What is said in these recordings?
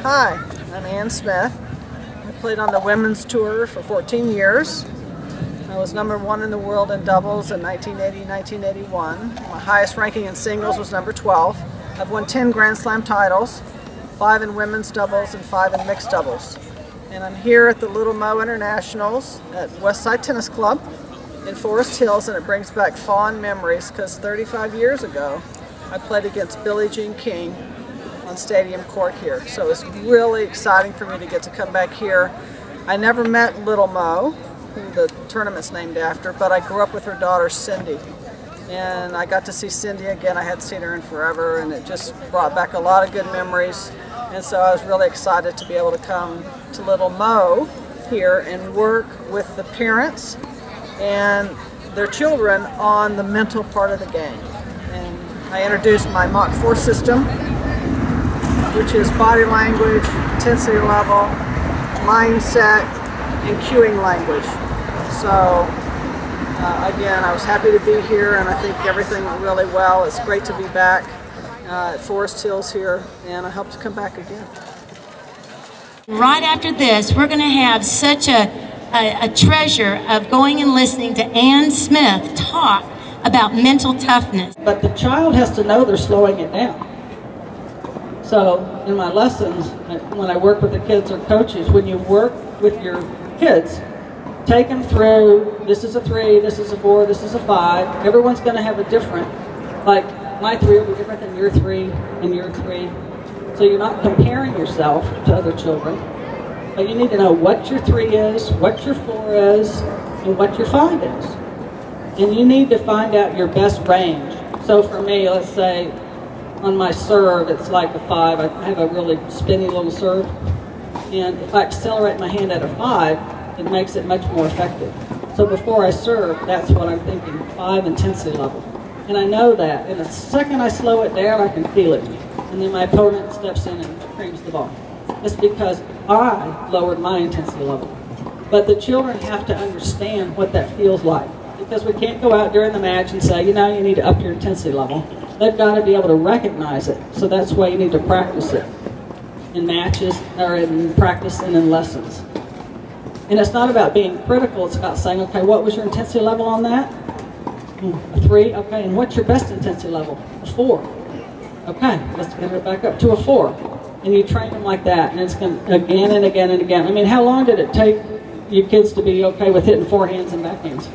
Hi, I'm Ann Smith. I played on the women's tour for 14 years. I was #1 in the world in doubles in 1980, 1981. My highest ranking in singles was #12. I've won 10 Grand Slam titles, 5 in women's doubles and 5 in mixed doubles. And I'm here at the Little Mo Internationals at Westside Tennis Club in Forest Hills, and it brings back fond memories because 35 years ago I played against Billie Jean King on Stadium Court here. So it's really exciting for me to get to come back here. I never met Little Mo, who the tournament's named after, but I grew up with her daughter Cindy. And I got to see Cindy again. I hadn't seen her in forever, and it just brought back a lot of good memories. And so I was really excited to be able to come to Little Mo here and work with the parents and their children on the mental part of the game. And I introduced my Mach 4 system, which is body language, intensity level, mindset, and cueing language. So again, I was happy to be here, and I think everything went really well. It's great to be back at Forest Hills here, and I hope to come back again. Right after this, we're going to have such a treasure of going and listening to Ann Smith talk about mental toughness. But the child has to know they're slowing it down. So in my lessons, when I work with the kids or coaches, when you work with your kids, take them through, this is a 3, this is a 4, this is a 5. Everyone's going to have a different, like my 3 will be different than your 3 and your 3. So you're not comparing yourself to other children. But you need to know what your 3 is, what your 4 is, and what your 5 is. And you need to find out your best range. So for me, let's say, on my serve, it's like a 5. I have a really spinny little serve. And if I accelerate my hand at a 5, it makes it much more effective. So before I serve, that's what I'm thinking, 5 intensity level. And I know that. And the second I slow it down, I can feel it. And then my opponent steps in and creams the ball. It's because I lowered my intensity level. But the children have to understand what that feels like. Because we can't go out during the match and say, you know, you need to up your intensity level. They've got to be able to recognize it. So that's why you need to practice it in matches, or in practice and in lessons. And it's not about being critical, it's about saying, okay, what was your intensity level on that? A 3, okay, and what's your best intensity level? A 4. Okay, let's get it back up to a 4. And you train them like that, and it's going to, again and again and again. I mean, how long did it take you kids to be okay with hitting forehands and backhands?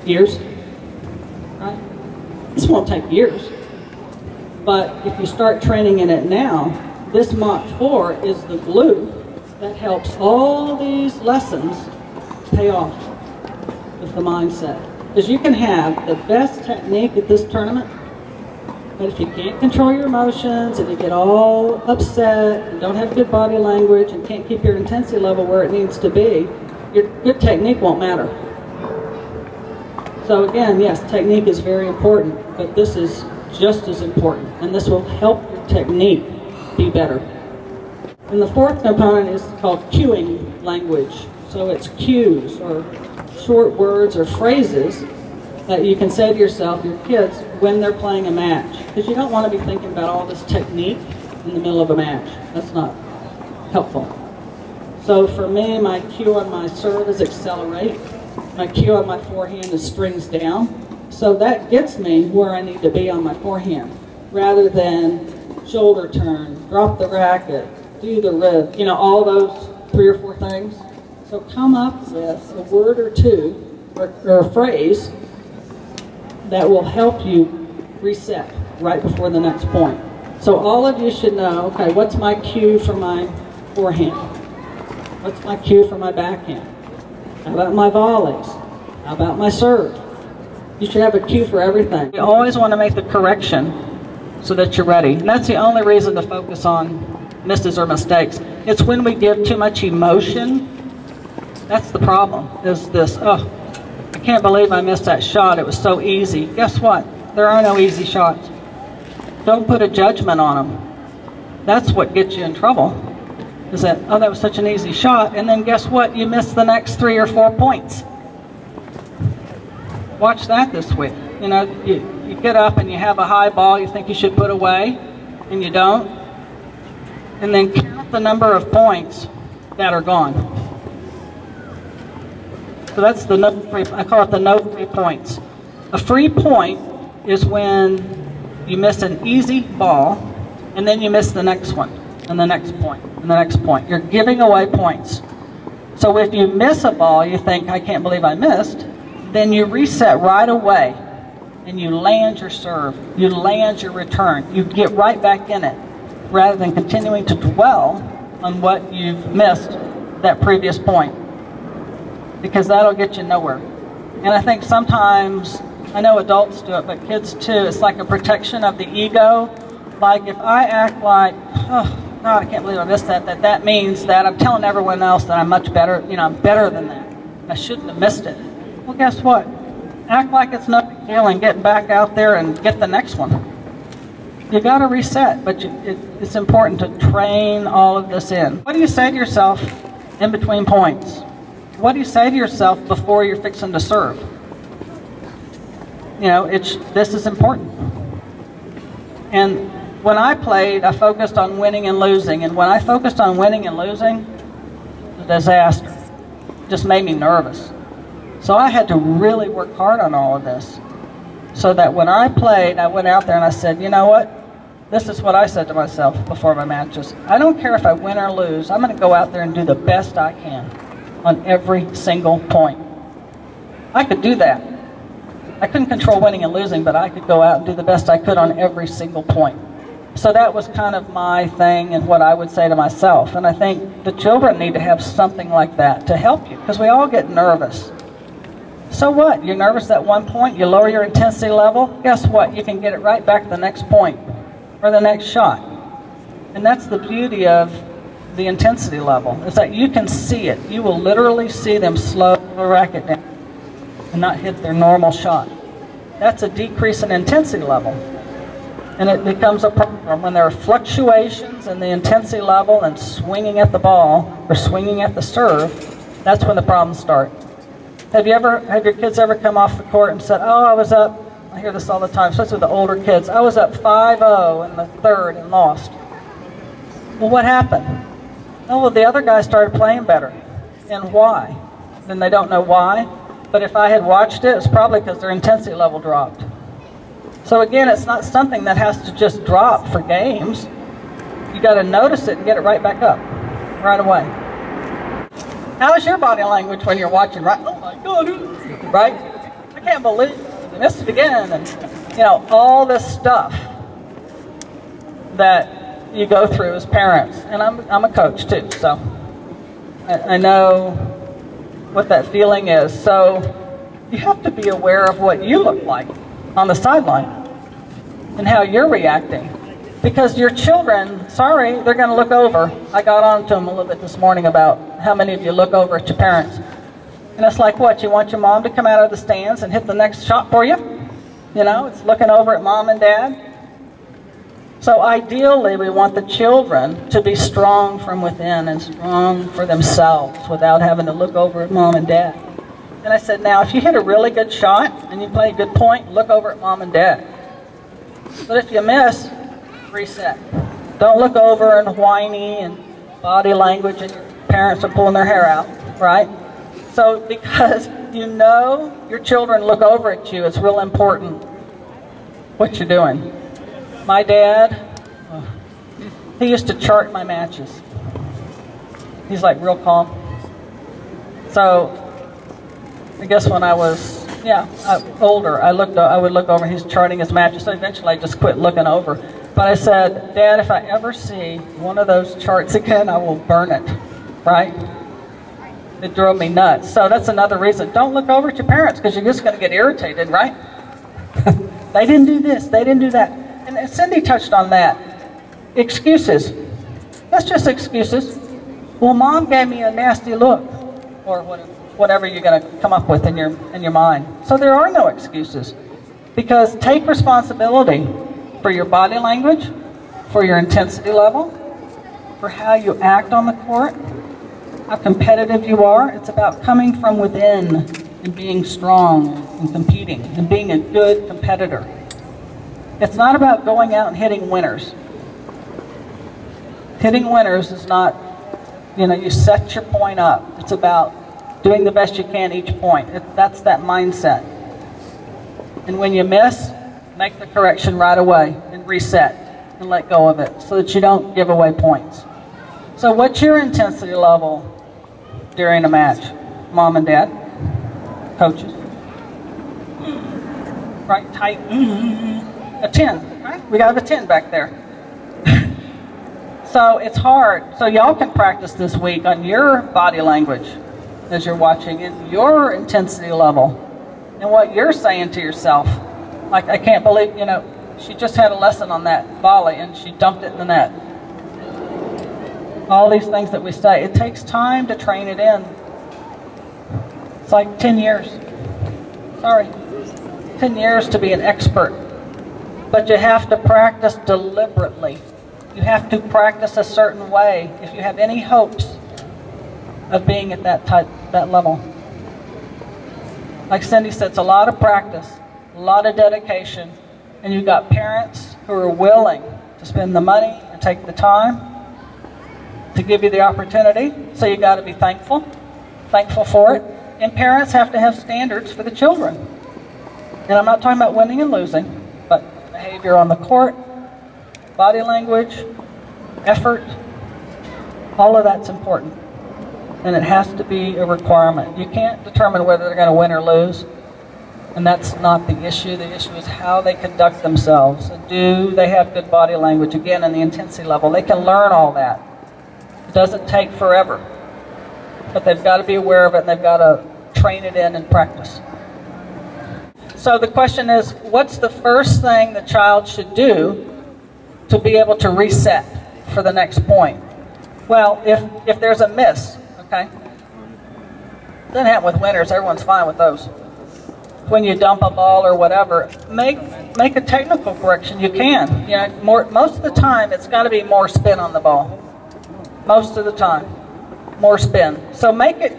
Years? Right? This won't take years. But if you start training in it now, this Mach 4 is the glue that helps all these lessons pay off with the mindset. Because you can have the best technique at this tournament, but if you can't control your emotions and you get all upset and don't have good body language and can't keep your intensity level where it needs to be, your technique won't matter. So again, yes, technique is very important, but this is just as important, and this will help your technique be better. And the fourth component is called cueing language. So it's cues, or short words or phrases that you can say to yourself, your kids, when they're playing a match. Because you don't want to be thinking about all this technique in the middle of a match. That's not helpful. So for me, my cue on my serve is accelerate. My cue on my forehand is strings down. So that gets me where I need to be on my forehand, rather than shoulder turn, drop the racket, do the rib, you know, all those 3 or 4 things. So come up with a word or 2 or a phrase that will help you reset right before the next point. So all of you should know, okay, what's my cue for my forehand? What's my cue for my backhand? How about my volleys? How about my serve? You should have a cue for everything. You always want to make the correction so that you're ready. And that's the only reason to focus on misses or mistakes. It's when we give too much emotion, that's the problem, is this, oh, I can't believe I missed that shot, it was so easy. Guess what? There are no easy shots. Don't put a judgment on them. That's what gets you in trouble, is that, oh, that was such an easy shot, and then guess what? You missed the next 3 or 4 points. Watch that this week. You know, you get up and you have a high ball you think you should put away, and you don't. And then the number of points that are gone. So that's the no free, I call it the no free points. A free point is when you miss an easy ball and then you miss the next one and the next point and the next point. You're giving away points. So if you miss a ball, you think, I can't believe I missed, then you reset right away and you land your serve, you land your return, you get right back in it rather than continuing to dwell on what you've missed that previous point, because that'll get you nowhere. And I think sometimes, I know adults do it, but kids too, it's like a protection of the ego. Like if I act like, oh God, I can't believe I missed that, that means that I'm telling everyone else that I'm much better, you know, I'm better than that. I shouldn't have missed it. Well, guess what? Act like it's no big deal and get back out there and get the next one. You got to reset, but it's important to train all of this in. What do you say to yourself in between points? What do you say to yourself before you're fixing to serve? You know, this is important. And when I played, I focused on winning and losing. And when I focused on winning and losing, it was a disaster. It just made me nervous. So I had to really work hard on all of this. So that when I played, I went out there and I said, you know what? This is what I said to myself before my matches. I don't care if I win or lose. I'm going to go out there and do the best I can on every single point. I could do that. I couldn't control winning and losing, but I could go out and do the best I could on every single point. So that was kind of my thing and what I would say to myself. And I think the children need to have something like that to help you, because we all get nervous. So what? You're nervous at one point, you lower your intensity level, guess what? You can get it right back to the next point or the next shot. And that's the beauty of the intensity level, is that you can see it. You will literally see them slow the racket down and not hit their normal shot. That's a decrease in intensity level. And it becomes a problem when there are fluctuations in the intensity level and swinging at the ball or swinging at the serve. That's when the problems start. Have your kids ever come off the court and said, oh, I was up, I hear this all the time, especially with the older kids, I was up 5-0 in the third and lost. Well, what happened? Oh, well, the other guy started playing better. And why? Then they don't know why. But if I had watched it, it's probably because their intensity level dropped. So again, it's not something that has to just drop for games. You got to notice it and get it right back up right away. How is your body language when you're watching? Right? Oh my God! Right? I can't believe I missed it again, and you know all this stuff that you go through as parents. And I'm a coach too, so I know what that feeling is. So you have to be aware of what you look like on the sideline and how you're reacting. Because your children, sorry, they're going to look over. I got on to them a little bit this morning about how many of you look over at your parents. And it's like, what, you want your mom to come out of the stands and hit the next shot for you? You know, it's looking over at mom and dad. So ideally, we want the children to be strong from within and strong for themselves without having to look over at mom and dad. And I said, now, if you hit a really good shot and you play a good point, look over at mom and dad. But if you miss, reset. Don't look over and whiny and body language and your parents are pulling their hair out, right? So because you know your children look over at you, it's real important what you're doing. My dad, he used to chart my matches. He's like real calm. So I guess when I was older, I would look over, he's charting his matches, so eventually I just quit looking over. But I said, Dad, if I ever see one of those charts again, I will burn it, right? It drove me nuts. So that's another reason. Don't look over at your parents, because you're just going to get irritated, right? They didn't do this, they didn't do that. And Cindy touched on that. Excuses. That's just excuses. Well, mom gave me a nasty look, or whatever you're going to come up with in your mind. So there are no excuses, because take responsibility for your body language, for your intensity level, for how you act on the court, how competitive you are. It's about coming from within and being strong and competing and being a good competitor. It's not about going out and hitting winners. Hitting winners is not, you set your point up. It's about doing the best you can each point. That's that mindset. And when you miss, make the correction right away and reset and let go of it so that you don't give away points. So what's your intensity level during a match, Mom and Dad, coaches? Right, tight, a 10, right? We got a 10 back there. So it's hard. So y'all can practice this week on your body language as you're watching and your intensity level and what you're saying to yourself. Like, I can't believe, she just had a lesson on that volley and she dumped it in the net. All these things that we say, it takes time to train it in. It's like 10 years. Sorry. 10 years to be an expert. But you have to practice deliberately. You have to practice a certain way if you have any hopes of being at that level. Like Cindy said, it's a lot of practice, a lot of dedication, and you've got parents who are willing to spend the money and take the time to give you the opportunity, so you got to be thankful for it. And parents have to have standards for the children. And I'm not talking about winning and losing, but behavior on the court, body language, effort, all of that's important. And it has to be a requirement. You can't determine whether they're going to win or lose, and that's not the issue. The issue is how they conduct themselves. Do they have good body language? Again, in the intensity level, they can learn all that. It doesn't take forever, but they've got to be aware of it, and they've got to train it in and practice. So the question is, what's the first thing the child should do to be able to reset for the next point? Well, if there's a miss, okay? It doesn't happen with winners, everyone's fine with those. When you dump a ball or whatever, make a technical correction, you can. Most of the time, it's got to be more spin on the ball. Most of the time, more spin. So make it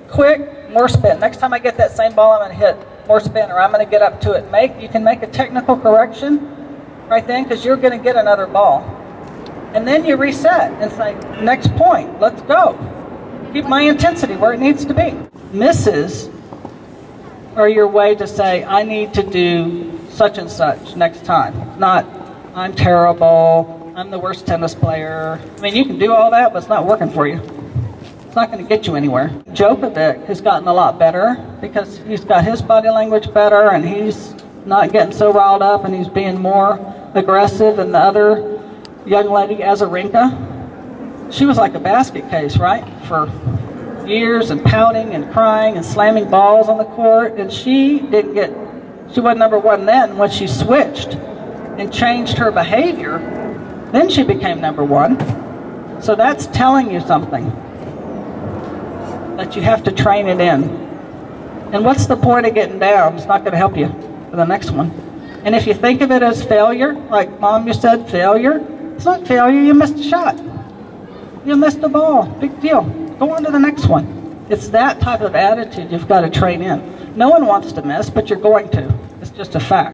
quick, more spin. Next time I get that same ball, I'm going to hit more spin, or I'm going to get up to it. You can make a technical correction right then, because you're going to get another ball. And then you reset and say, next point, let's go. Keep my intensity where it needs to be. Misses are your way to say, I need to do such and such next time. Not, I'm terrible, I'm the worst tennis player. I mean, you can do all that, but it's not working for you. It's not going to get you anywhere. Djokovic has gotten a lot better because he's got his body language better, and he's not getting so riled up, and he's being more aggressive. And the other young lady, Azarenka, she was like a basket case, right? For years, and pouting and crying and slamming balls on the court, and she wasn't number one then. When she switched and changed her behavior, then she became number one. So that's telling you something, that you have to train it in. And what's the point of getting down? It's not going to help you for the next one. And if you think of it as failure, like Mom, you said failure, it's not failure, you missed a shot. You missed a ball, big deal. Go on to the next one. It's that type of attitude you've got to train in. No one wants to miss, but you're going to. It's just a fact.